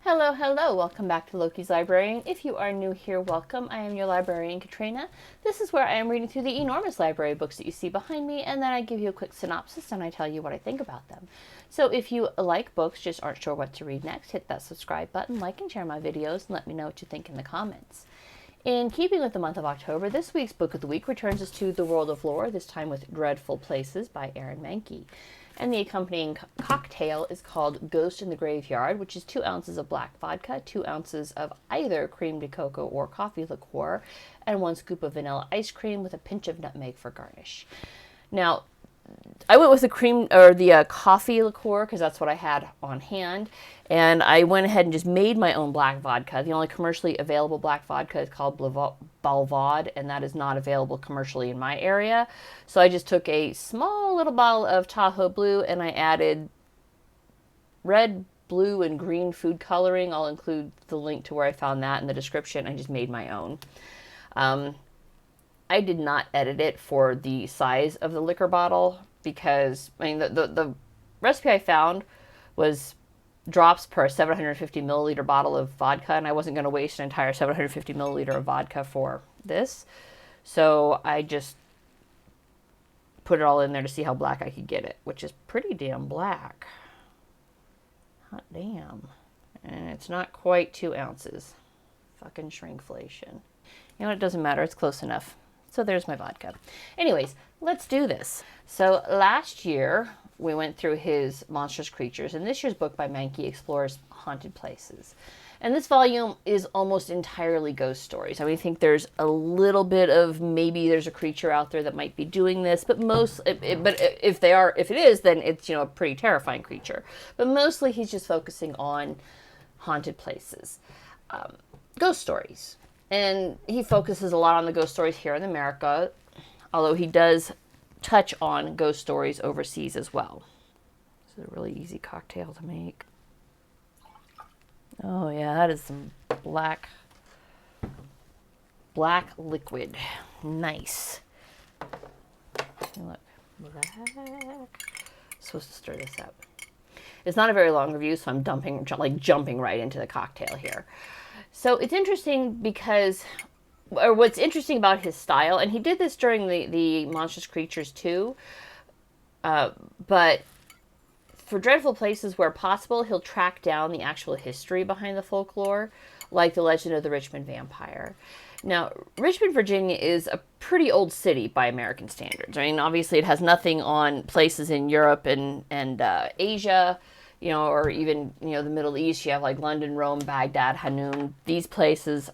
Hello, hello, welcome back to Loki's Librarian. If you are new here, welcome. I am your librarian, Katrina. This is where I am reading through the enormous library of books that you see behind me, and then I give you a quick synopsis and I tell you what I think about them. So if you like books, just aren't sure what to read next, hit that subscribe button, like and share my videos, and let me know what you think in the comments. In keeping with the month of October, this week's book of the week returns us to The World of Lore, this time with Dreadful Places by Mahnke. And the accompanying cocktail is called Ghost in the Graveyard, which is 2 ounces of black vodka, 2 ounces of either cream de cocoa or coffee liqueur, and 1 scoop of vanilla ice cream with a pinch of nutmeg for garnish. Now, I went with the coffee liqueur because that's what I had on hand, and I went ahead and just made my own black vodka. The only commercially available black vodka is called Balvod, and that is not available commercially in my area. So I just took a small little bottle of Tahoe Blue and I added red, blue, and green food coloring. I'll include the link to where I found that in the description. I just made my own. I did not edit it for the size of the liquor bottle because, I mean, the recipe I found was drops per 750 milliliter bottle of vodka, and I wasn't going to waste an entire 750 milliliter of vodka for this. So I just put it all in there to see how black I could get it, which is pretty damn black. Hot damn. And it's not quite 2 ounces. Fucking shrinkflation. You know what? It doesn't matter. It's close enough. So there's my vodka. Anyways, let's do this. So last year, we went through his Monstrous Creatures, and this year's book by Mahnke explores haunted places. And this volume is almost entirely ghost stories. I mean, I think there's a little bit of maybe there's a creature out there that might be doing this, but if it is, then it's, a pretty terrifying creature. But mostly he's just focusing on haunted places, ghost stories. And he focuses a lot on the ghost stories here in America, although he does touch on ghost stories overseas as well. This is a really easy cocktail to make. Oh yeah, that is some black liquid. Nice. Look, black. Supposed to stir this up. It's not a very long review, so I'm jumping right into the cocktail here. So it's interesting because, or what's interesting about his style, and he did this during the Monstrous Creatures too, but for Dreadful Places where possible, he'll track down the actual history behind the folklore, like the legend of the Richmond vampire. Now, Richmond, Virginia is a pretty old city by American standards. I mean, obviously it has nothing on places in Europe and Asia, or even, the Middle East. You have like London, Rome, Baghdad, Hanun. These places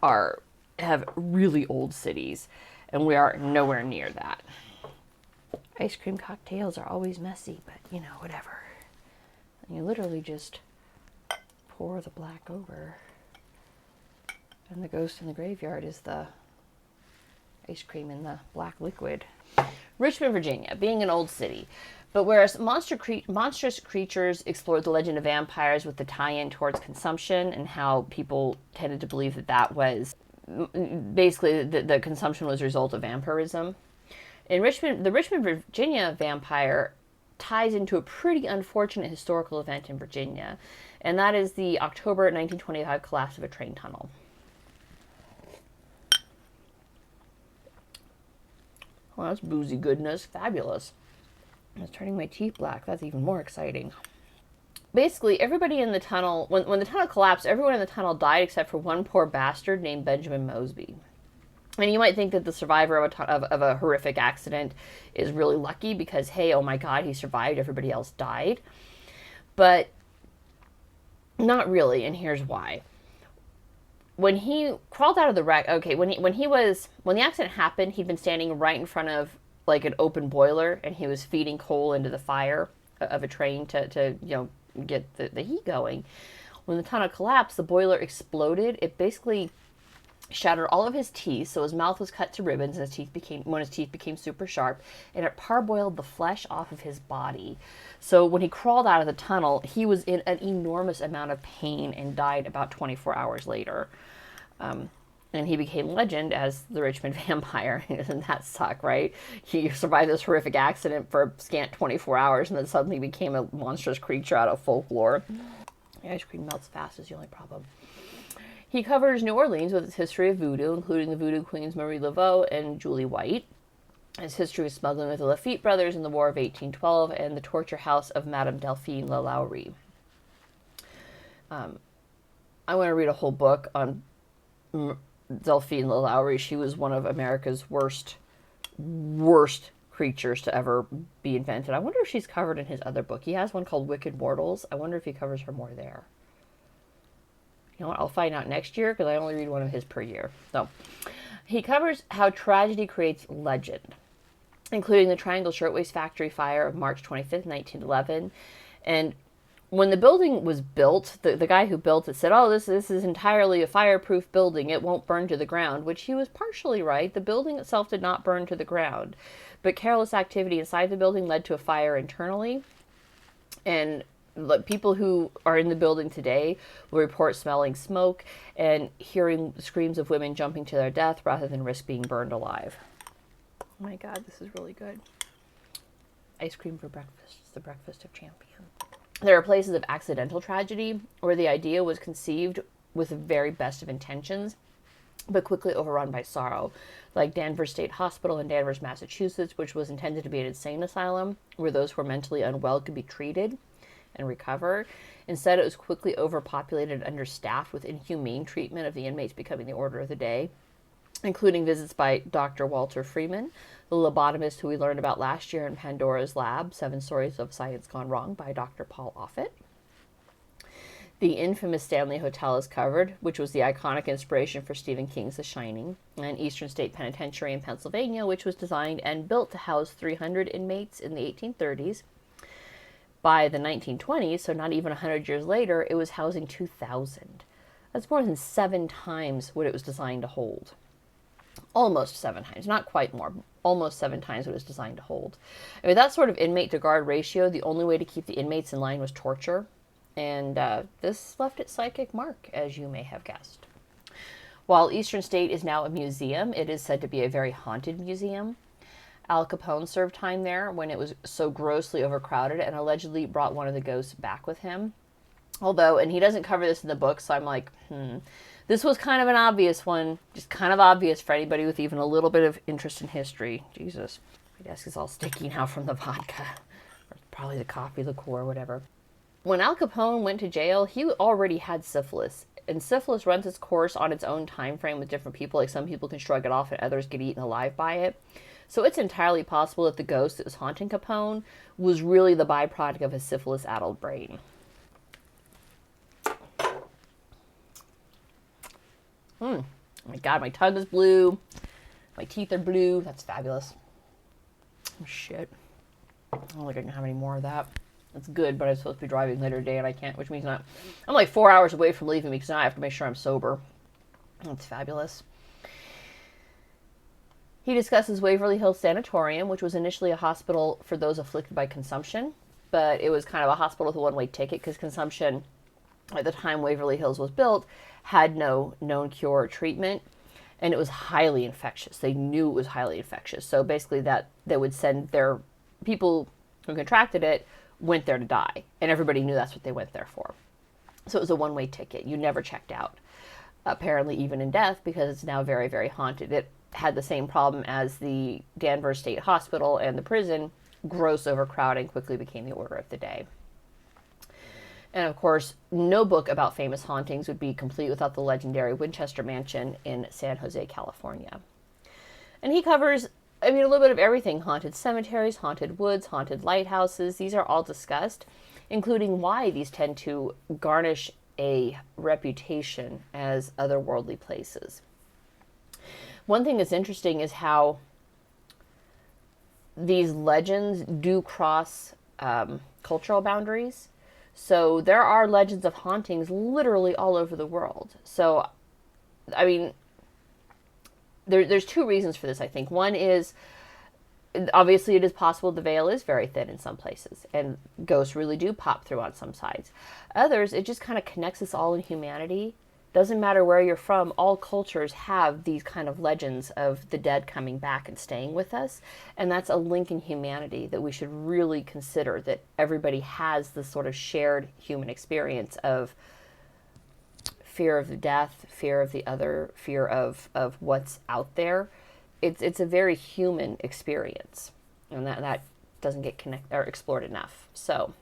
have really old cities, and we are nowhere near that. Ice cream cocktails are always messy, but, whatever. And you literally just pour the black over. And the ghost in the graveyard is the ice cream in the black liquid. Richmond, Virginia, being an old city. But whereas Monstrous Creatures explored the legend of vampires with the tie-in towards consumption and how people tended to believe that was basically the consumption was a result of vampirism. In the Richmond, Virginia vampire ties into a pretty unfortunate historical event in Virginia, and that is the October 1925 collapse of a train tunnel. Well, that's boozy goodness. Fabulous. It's turning my teeth black. That's even more exciting. Basically, everybody in the tunnel, when the tunnel collapsed, everyone in the tunnel died except for one poor bastard named Benjamin Mosby. And you might think that the survivor of a horrific accident is really lucky because, hey, oh my God, he survived, everybody else died. But not really, and here's why. When he crawled out of the wreck, okay, when the accident happened, he'd been standing right in front of like an open boiler, and he was feeding coal into the fire of a train to get the heat going. When the tunnel collapsed, the boiler exploded. It basically shattered all of his teeth, so his mouth was cut to ribbons, and when his teeth became super sharp, and it parboiled the flesh off of his body. So when he crawled out of the tunnel, he was in an enormous amount of pain and died about 24 hours later. And he became legend as the Richmond vampire. Doesn't that suck, right? He survived this horrific accident for a scant 24 hours and then suddenly became a monstrous creature out of folklore. The ice cream melts fast is the only problem. He covers New Orleans with its history of voodoo, including the voodoo queens Marie Laveau and Julie White, his history of smuggling with the Lafitte brothers in the War of 1812, and the torture house of Madame Delphine Lalaurie. I want to read a whole book on Delphine Lalaurie. She was one of America's worst creatures to ever be invented. I wonder if she's covered in his other book. He has one called Wicked Mortals. I wonder if he covers her more there. You know what? I'll find out next year because I only read one of his per year. So, he covers how tragedy creates legend, including the Triangle Shirtwaist Factory fire of March 25th, 1911. And when the building was built, the guy who built it said, oh, this is entirely a fireproof building. It won't burn to the ground, which he was partially right. The building itself did not burn to the ground. But careless activity inside the building led to a fire internally. And people who are in the building today will report smelling smoke and hearing screams of women jumping to their death rather than risk being burned alive. Oh my God, this is really good. Ice cream for breakfast. It's the breakfast of champions. There are places of accidental tragedy where the idea was conceived with the very best of intentions, but quickly overrun by sorrow, like Danvers State Hospital in Danvers, Massachusetts, which was intended to be an insane asylum where those who were mentally unwell could be treated and recover. Instead, it was quickly overpopulated and understaffed, with inhumane treatment of the inmates becoming the order of the day, including visits by Dr. Walter Freeman, the lobotomist who we learned about last year in Pandora's Lab, 7 Stories of Science Gone Wrong by Dr. Paul Offit. The infamous Stanley Hotel is covered, which was the iconic inspiration for Stephen King's The Shining, and Eastern State Penitentiary in Pennsylvania, which was designed and built to house 300 inmates in the 1830s. By the 1920s, so not even 100 years later, it was housing 2,000. That's more than 7 times what it was designed to hold. Almost 7 times, not quite more, almost 7 times what it was designed to hold. I mean, that sort of inmate to guard ratio, the only way to keep the inmates in line was torture. And this left its psychic mark, as you may have guessed. While Eastern State is now a museum, it is said to be a very haunted museum. Al Capone served time there when it was so grossly overcrowded and allegedly brought one of the ghosts back with him. Although, and he doesn't cover this in the book, so I'm like, This was kind of an obvious one, just kind of obvious for anybody with even a little bit of interest in history. Jesus, my desk is all sticky now from the vodka. Or probably the coffee, liqueur, whatever. When Al Capone went to jail, he already had syphilis. And syphilis runs its course on its own time frame with different people. Like, some people can shrug it off and others get eaten alive by it. So it's entirely possible that the ghost that was haunting Capone was really the byproduct of his syphilis-addled brain. Oh my God, my tongue is blue. My teeth are blue. That's fabulous. Oh, shit. I don't think I can have any more of that. That's good, but I'm supposed to be driving later today and I can't, which means I'm like 4 hours away from leaving because now I have to make sure I'm sober. That's fabulous. He discusses Waverly Hills Sanatorium, which was initially a hospital for those afflicted by consumption, but it was kind of a hospital with a one-way ticket because consumption, at the time Waverly Hills was built, had no known cure or treatment, and it was highly infectious. They knew it was highly infectious. So basically that they would send their people who contracted it went there to die, and everybody knew that's what they went there for. So it was a one-way ticket. You never checked out, apparently even in death, because it's now very, very haunted. It had the same problem as the Danvers State Hospital and the prison. Gross overcrowding quickly became the order of the day. And of course, no book about famous hauntings would be complete without the legendary Winchester Mansion in San Jose, California. And he covers, a little bit of everything: haunted cemeteries, haunted woods, haunted lighthouses. These are all discussed, including why these tend to garnish a reputation as otherworldly places. One thing that's interesting is how these legends do cross cultural boundaries. So there are legends of hauntings literally all over the world. So, there's 2 reasons for this, I think. One is, obviously it is possible the veil is very thin in some places, and ghosts really do pop through on some sides. Others, it just kind of connects us all in humanity Doesn't matter where you're from, all cultures have these kind of legends of the dead coming back and staying with us. And that's a link in humanity that we should really consider, that everybody has this sort of shared human experience of fear of the death, fear of the other, fear of what's out there. It's a very human experience, and that doesn't get explored enough. So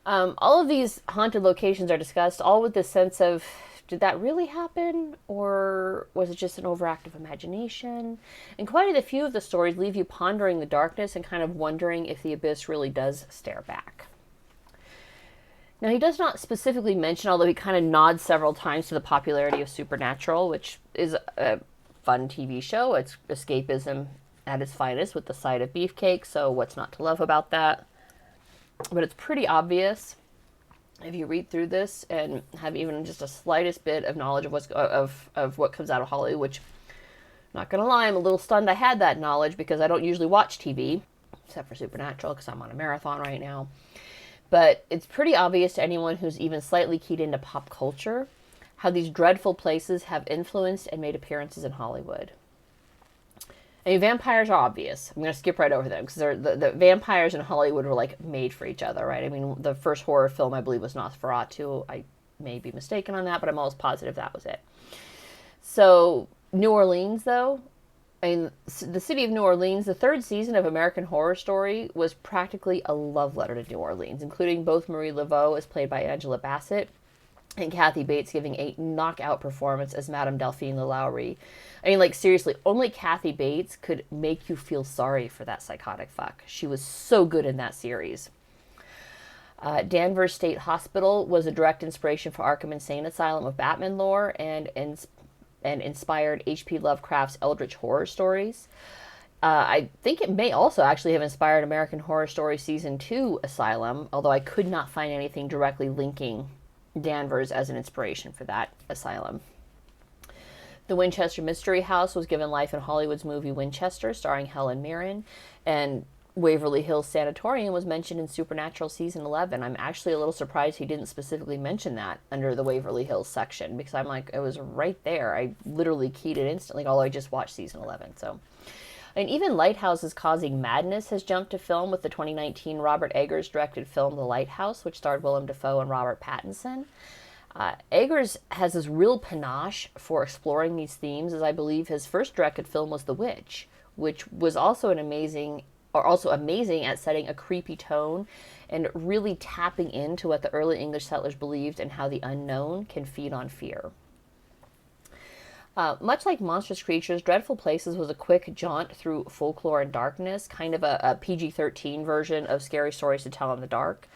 all of these haunted locations are discussed, all with this sense of, did that really happen, or was it just an overactive imagination? And quite a few of the stories leave you pondering the darkness and kind of wondering if the abyss really does stare back. Now, he does not specifically mention, although he kind of nods several times to the popularity of Supernatural, which is a fun TV show. It's escapism at its finest with the side of beefcake, so what's not to love about that? But it's pretty obvious if you read through this and have even just a slightest bit of knowledge of what comes out of Hollywood, which, not gonna lie, I'm a little stunned I had that knowledge because I don't usually watch TV, except for Supernatural, because I'm on a marathon right now. But it's pretty obvious to anyone who's even slightly keyed into pop culture how these dreadful places have influenced and made appearances in Hollywood. I mean, vampires are obvious. I'm going to skip right over them because the vampires in Hollywood were like made for each other, right? I mean, the first horror film, I believe, was Nosferatu. I may be mistaken on that, but I'm almost positive that was it. So New Orleans, though, I mean, the city of New Orleans, the third season of American Horror Story was practically a love letter to New Orleans, including both Marie Laveau, as played by Angela Bassett, and Kathy Bates giving a knockout performance as Madame Delphine LaLaurie. I mean, like, seriously, only Kathy Bates could make you feel sorry for that psychotic fuck. She was so good in that series. Danvers State Hospital was a direct inspiration for Arkham Insane Asylum of Batman lore and inspired H.P. Lovecraft's Eldritch horror stories. I think it may also actually have inspired American Horror Story Season 2 Asylum, although I could not find anything directly linking Danvers as an inspiration for that asylum. The Winchester Mystery House was given life in Hollywood's movie Winchester, starring Helen Mirren, and Waverly Hills Sanatorium was mentioned in Supernatural Season 11. I'm actually a little surprised he didn't specifically mention that under the Waverly Hills section, because I'm like, it was right there. I literally keyed it instantly, although I just watched Season 11. So, and even Lighthouses Causing Madness has jumped to film with the 2019 Robert Eggers directed film The Lighthouse, which starred Willem Dafoe and Robert Pattinson. Eggers has this real panache for exploring these themes, as I believe his first directed film was The Witch, which was also amazing at setting a creepy tone and really tapping into what the early English settlers believed and how the unknown can feed on fear. Much like Monstrous Creatures, Dreadful Places was a quick jaunt through folklore and darkness, kind of a PG-13 version of Scary Stories to Tell in the Dark,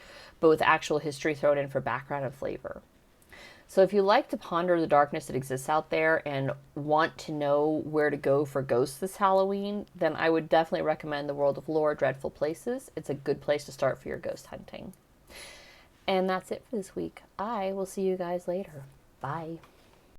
but with actual history thrown in for background and flavor. So if you like to ponder the darkness that exists out there and want to know where to go for ghosts this Halloween, then I would definitely recommend the World of Lore, Dreadful Places. It's a good place to start for your ghost hunting. And that's it for this week. I will see you guys later. Bye.